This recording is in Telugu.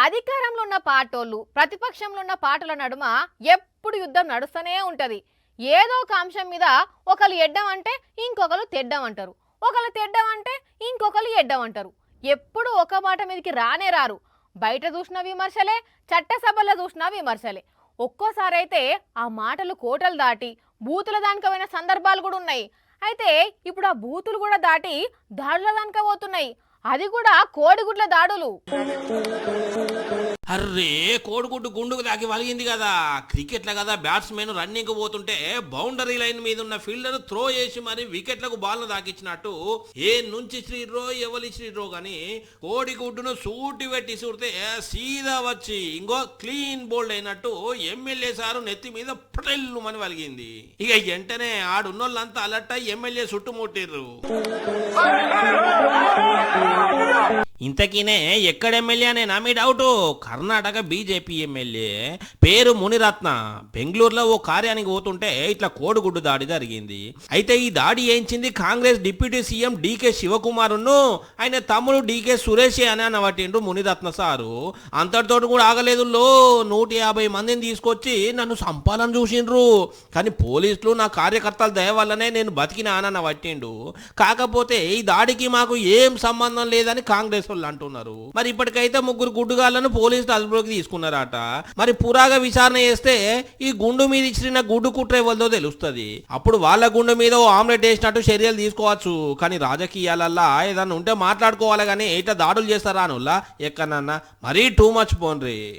అధికారంలో ఉన్న పార్టోళ్ళు ప్రతిపక్షంలో ఉన్న పార్టీల నడుమ ఎప్పుడు యుద్ధం నడుస్తూనే ఉంటది. ఏదో ఒక అంశం మీద ఒకరు ఎడ్డం అంటే ఇంకొకరు తెడ్డం అంటారు, ఒకరు తెడ్డం అంటే ఇంకొకరు ఎడ్డం అంటారు. ఎప్పుడు ఒక మాట మీదకి రానే రారు. బయట చూసిన విమర్శలే, చట్టసభలో చూసిన విమర్శలే. ఒక్కోసారి అయితే ఆ మాటలు కోటలు దాటి బూతుల దానికమైన సందర్భాలు కూడా ఉన్నాయి. అయితే ఇప్పుడు ఆ బూతులు కూడా దాటి దాడుల దానిక పోతున్నాయి. అది కూడా కోడిగుడ్ల దాడులు. అర్రే కోడిగుడ్డు గుండుకు దాకి వలిగింది కదా. క్రికెట్లో కదా బ్యాట్స్మెన్ రన్నింగ్ పోతుంటే బౌండరీ లైన్ మీద ఉన్న ఫీల్డర్ త్రో చేసి మరి వికెట్లకు బాల్ దాకిచ్చినట్టు ఏ నుంచి శ్రీరో ఎవరి శ్రీరో గాని కోడిగుడ్డును సూటి పెట్టి చూడితే సీదా వచ్చి ఇంకో క్లీన్ బోల్డ్ అయినట్టు ఎమ్మెల్యే సారు నెత్తి మీద పటెల్లు అని వలిగింది. ఇక వెంటనే ఆడున్నోళ్ళంతా అలర్ట్ అయ్యి ఎమ్మెల్యే చుట్టుముట్టిర్రు. ఇంతకీనే ఎక్కడ ఎమ్మెల్యే అనే నా మీ డౌట్. కర్ణాటక బీజేపీ ఎమ్మెల్యే పేరు మునిరత్న బెంగళూరులో ఓ కార్యానికి పోతుంటే ఇట్లా కోడిగుడ్డు దాడి జరిగింది. అయితే ఈ దాడి ఏంచింది కాంగ్రెస్ డిప్యూటీ సీఎం డీకే శివకుమార్ను ఆయన తమ్ముడు డీకే సురేష్ అని అనబట్టిండు మునిరత్న సారు. అంతటితో కూడా ఆగలేదు. 150 మందిని తీసుకొచ్చి నన్ను సంపాలని చూసిండ్రు, కానీ పోలీసులు నా కార్యకర్తల దయ వల్లనే నేను బతికినా అని పట్టిండు. కాకపోతే ఈ దాడికి మాకు ఏం సంబంధం లేదని కాంగ్రెస్ అంటున్నారు. మరి ఇప్పటికైతే 3 గుడ్డుగాళ్లను పోలీసులు అదుపులోకి తీసుకున్నారట. మరి పురాగా విచారణ చేస్తే ఈ గుండు మీద ఇచ్చిన గుడ్డు కుట్ర ఎవరిదో తెలుస్తుంది. అప్పుడు వాళ్ళ గుండు మీద ఓ ఆమ్లెట్ వేసినట్టు చర్యలు తీసుకోవచ్చు. కానీ రాజకీయాలల్లా ఏదన్నా ఉంటే మాట్లాడుకోవాలి, కానీ ఇట్లా దాడులు చేస్తారా అనుల్లా ఎక్కడన్నా మరీ టూ మచ్ పోన్రీ.